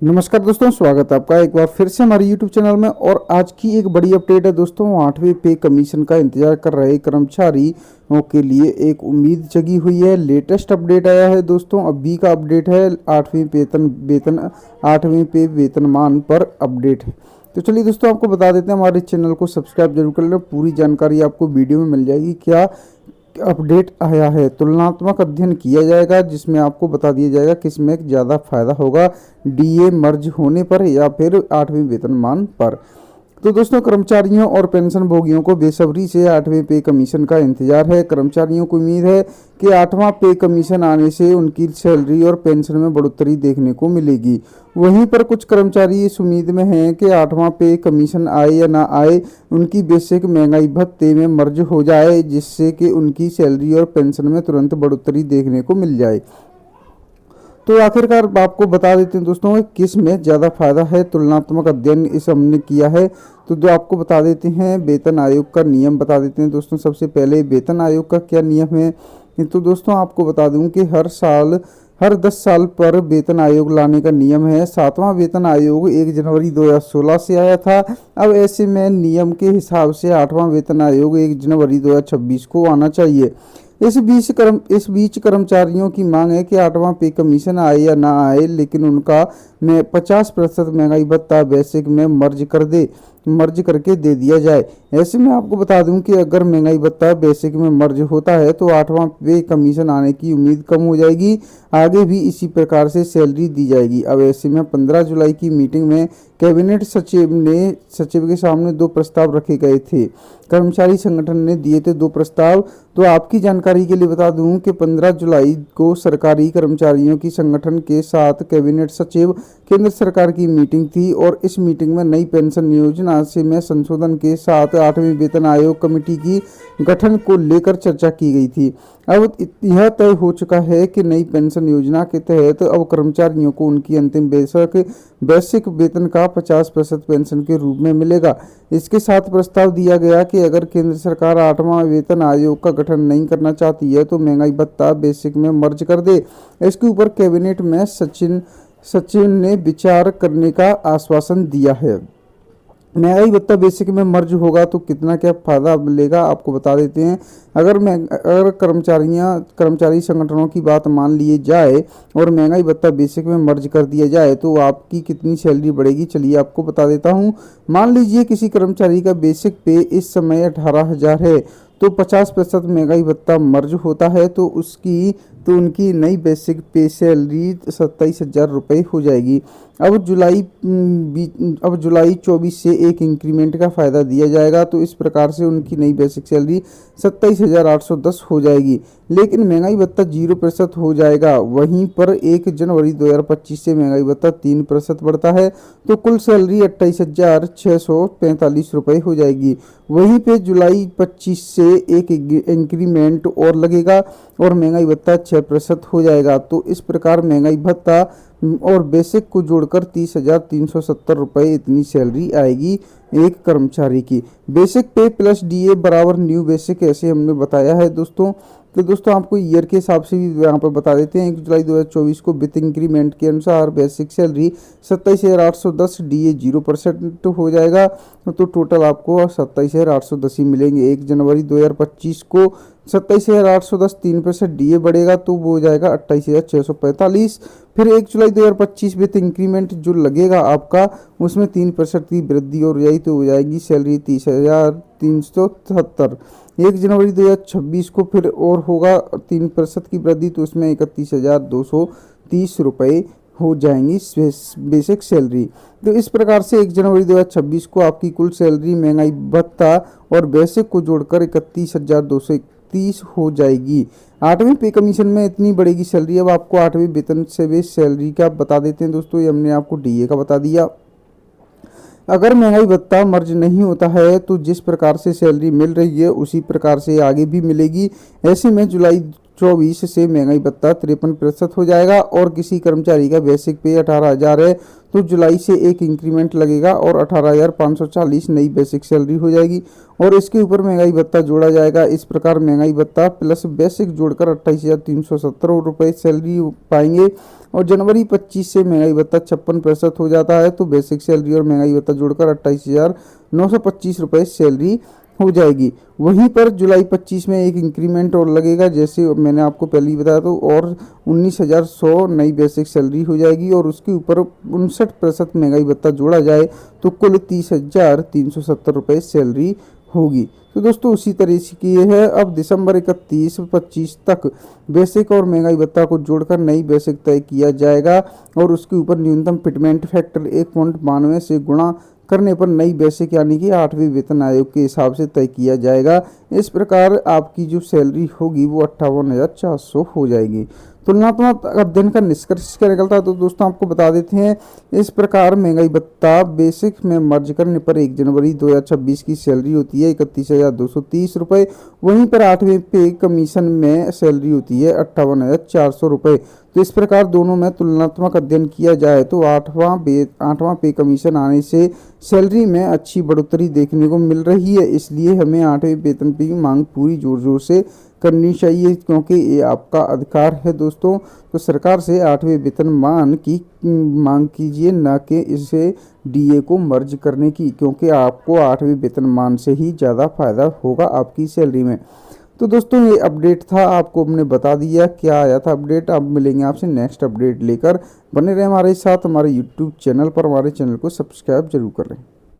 नमस्कार दोस्तों, स्वागत है आपका एक बार फिर से हमारे YouTube चैनल में। और आज की एक बड़ी अपडेट है दोस्तों। 8वें पे कमीशन का इंतजार कर रहे कर्मचारियों के लिए एक उम्मीद जगी हुई है। लेटेस्ट अपडेट आया है दोस्तों, अभी का अपडेट है 8वें पे वेतनमान पर अपडेट है। तो चलिए दोस्तों, आपको बता देते हैं, हमारे चैनल को सब्सक्राइब जरूर कर लें। पूरी जानकारी आपको वीडियो में मिल जाएगी। क्या अपडेट आया है, तुलनात्मक अध्ययन किया जाएगा जिसमें आपको बता दिया जाएगा किस में ज़्यादा फायदा होगा, डीए मर्ज होने पर या फिर 8वें वेतनमान पर। तो दोस्तों, कर्मचारियों और पेंशन भोगियों को बेसब्री से 8वें पे कमीशन का इंतजार है। कर्मचारियों को उम्मीद है कि 8वां पे कमीशन आने से उनकी सैलरी और पेंशन में बढ़ोतरी देखने को मिलेगी। वहीं पर कुछ कर्मचारी इस उम्मीद में हैं कि 8वां पे कमीशन आए या ना आए, उनकी बेसिक महंगाई भत्ते में मर्ज हो जाए, जिससे कि उनकी सैलरी और पेंशन में तुरंत बढ़ोतरी देखने को मिल जाए। तो आखिरकार आपको बता देते हैं दोस्तों, किस में ज़्यादा फायदा है। तुलनात्मक अध्ययन इस हमने किया है। तो जो आपको बता देते हैं, वेतन आयोग का नियम बता देते हैं दोस्तों। सबसे पहले वेतन आयोग का क्या नियम है। तो दोस्तों, आपको बता दूं कि हर 10 साल पर वेतन आयोग लाने का नियम है। 7वां वेतन आयोग 1 जनवरी 2016 से आया था। अब ऐसे में नियम के हिसाब से 8वां वेतन आयोग 1 जनवरी 2026 को आना चाहिए। इस बीच कर्मचारियों की मांग है कि 8वां पे कमीशन आए या ना आए, लेकिन उनका में 50% महंगाई भत्ता बेसिक में मर्ज करके दे दिया जाए। ऐसे में आपको बता दूं कि अगर महंगाई भत्ता बेसिक में मर्ज होता है तो 8वां पे कमीशन आने की उम्मीद कम हो जाएगी। आगे भी इसी प्रकार से सैलरी दी जाएगी। अब ऐसे में 15 जुलाई की मीटिंग में कैबिनेट सचिव के सामने 2 प्रस्ताव रखे गए थे। कर्मचारी संगठन ने दिए थे 2 प्रस्ताव। तो आपकी जानकारी के लिए बता दूं कि 15 जुलाई को सरकारी कर्मचारियों की संगठन के साथ कैबिनेट सचिव केंद्र सरकार की मीटिंग थी और इस मीटिंग में नई पेंशन योजना से में संशोधन के साथ 8वें वेतन आयोग कमेटी की गठन को लेकर चर्चा की गई थी। अब यह तय हो चुका है कि नई पेंशन योजना के तहत अब कर्मचारियों को उनकी अंतिम बेसिक वेतन का 50% पेंशन के रूप में मिलेगा। इसके साथ प्रस्ताव दिया गया कि अगर केंद्र सरकार 8वां वेतन आयोग का गठन नहीं करना चाहती है तो महंगाई भत्ता बेसिक में मर्ज कर दे। इसके ऊपर कैबिनेट में सचिव ने विचार करने का आश्वासन दिया है। महंगाई भत्ता बेसिक में मर्ज होगा तो कितना क्या फायदा मिलेगा, आपको बता देते हैं। अगर कर्मचारी संगठनों की बात मान लिए जाए और महंगाई भत्ता बेसिक में मर्ज कर दिया जाए तो आपकी कितनी सैलरी बढ़ेगी, चलिए आपको बता देता हूं। मान लीजिए किसी कर्मचारी का बेसिक पे इस समय 18,000 है, तो 50% महंगाई भत्ता मर्ज होता है तो उनकी नई बेसिक पे सैलरी 27,000 रुपये हो जाएगी। अब जुलाई 24 से एक इंक्रीमेंट का फ़ायदा दिया जाएगा, तो इस प्रकार से उनकी नई बेसिक सैलरी 27,810 हो जाएगी। लेकिन महंगाई भत्ता 0% हो जाएगा। वहीं पर 1 जनवरी 2025 से महंगाई भत्ता 3% बढ़ता है, तो कुल सैलरी 28,645 रुपये हो जाएगी। वहीं पे जुलाई 25 से एक इंक्रीमेंट और लगेगा और महंगाई भत्ता 6% हो जाएगा। तो इस प्रकार महंगाई भत्ता और बेसिक को जोड़कर 30,370 रुपये इतनी सैलरी आएगी एक कर्मचारी की। बेसिक पे प्लस डीए बराबर न्यू बेसिक, ऐसे हमने बताया है दोस्तों। तो दोस्तों, आपको ईयर के हिसाब से भी यहाँ पर बता देते हैं। 1 जुलाई 2024 को विथ इंक्रीमेंट के अनुसार बेसिक सैलरी 27,810, डीए 0% हो जाएगा, तो टोटल आपको 27,810 ही मिलेंगे। 1 जनवरी 2025 को 27,810 3% डीए बढ़ेगा तो वो हो जाएगा 28,645। फिर 1 जुलाई 2025 विथ इंक्रीमेंट जो लगेगा आपका, उसमें 3% की वृद्धि हो जाएगी तो हो जाएगी सैलरी 30,370। 1 जनवरी 2026 को फिर और होगा 3% की वृद्धि, तो उसमें 31,230 रुपये हो जाएंगी बेसिक सैलरी। तो इस प्रकार से 1 जनवरी 2026 को आपकी कुल सैलरी महंगाई भत्ता और बेसिक को जोड़कर 31,231 हो जाएगी। 8वें पे कमीशन में इतनी बढ़ेगी सैलरी। अब आपको 8वें वेतन से बेस सैलरी का बता देते हैं दोस्तों। ये हमने आपको डीए का बता दिया। अगर महंगाई भत्ता मर्ज नहीं होता है तो जिस प्रकार से सैलरी मिल रही है उसी प्रकार से आगे भी मिलेगी। ऐसे में जुलाई 24 से महंगाई भत्ता 53% हो जाएगा। और किसी कर्मचारी का बेसिक पे 18,000 है तो जुलाई से एक इंक्रीमेंट लगेगा और 18,540 नई बेसिक सैलरी हो जाएगी और इसके ऊपर महंगाई भत्ता जोड़ा जाएगा। इस प्रकार महंगाई भत्ता प्लस बेसिक जोड़कर 28,370 रुपये सैलरी पाएंगे। और जनवरी 25 से महंगाई भत्ता 56% हो जाता है तो बेसिक सैलरी और महंगाई भत्ता जोड़कर 28,925 रुपये सैलरी हो जाएगी। वहीं पर जुलाई 25 में एक इंक्रीमेंट और लगेगा, जैसे मैंने आपको पहले ही बताया, तो और 19,100 नई बेसिक सैलरी हो जाएगी और उसके ऊपर 59% महंगाई भत्ता जोड़ा जाए तो कुल 30,370 रुपये सैलरी होगी। तो दोस्तों उसी तरीके की है। अब दिसंबर 31-25 तक बेसिक और महंगाई भत्ता को जोड़कर नई बेसिक तय किया जाएगा और उसके ऊपर न्यूनतम फिटमेंट फैक्टर 1.92 से गुणा करने पर नई बेसिक यानी कि 8वें वेतन आयोग के हिसाब से तय किया जाएगा। इस प्रकार आपकी जो सैलरी होगी वो 58,400 हो जाएगी। तुलनात्मक अध्ययन का निष्कर्ष क्या निकलता है तो दोस्तों आपको बता देते हैं। इस प्रकार महंगाई भत्ता बेसिक में मर्ज करने पर 1 जनवरी 2026 की सैलरी होती है 31,230 रुपये। वहीं पर 8वें पे कमीशन में सैलरी होती है 58,400 रुपये। तो इस प्रकार दोनों में तुलनात्मक अध्ययन किया जाए तो आठवां पे कमीशन आने से सैलरी में अच्छी बढ़ोतरी देखने को मिल रही है। इसलिए हमें 8वें वेतन की मांग पूरी जोर जोर से करनी चाहिए क्योंकि ये आपका अधिकार है दोस्तों। तो सरकार से 8वें वेतनमान की मांग कीजिए, न कि इसे डीए को मर्ज करने की, क्योंकि आपको 8वें वेतनमान से ही ज़्यादा फायदा होगा आपकी सैलरी में। तो दोस्तों ये अपडेट था, आपको हमने बता दिया क्या आया था अपडेट। अब मिलेंगे आपसे नेक्स्ट अपडेट लेकर। बने रहे हमारे साथ, हमारे यूट्यूब चैनल पर। हमारे चैनल को सब्सक्राइब जरूर करें।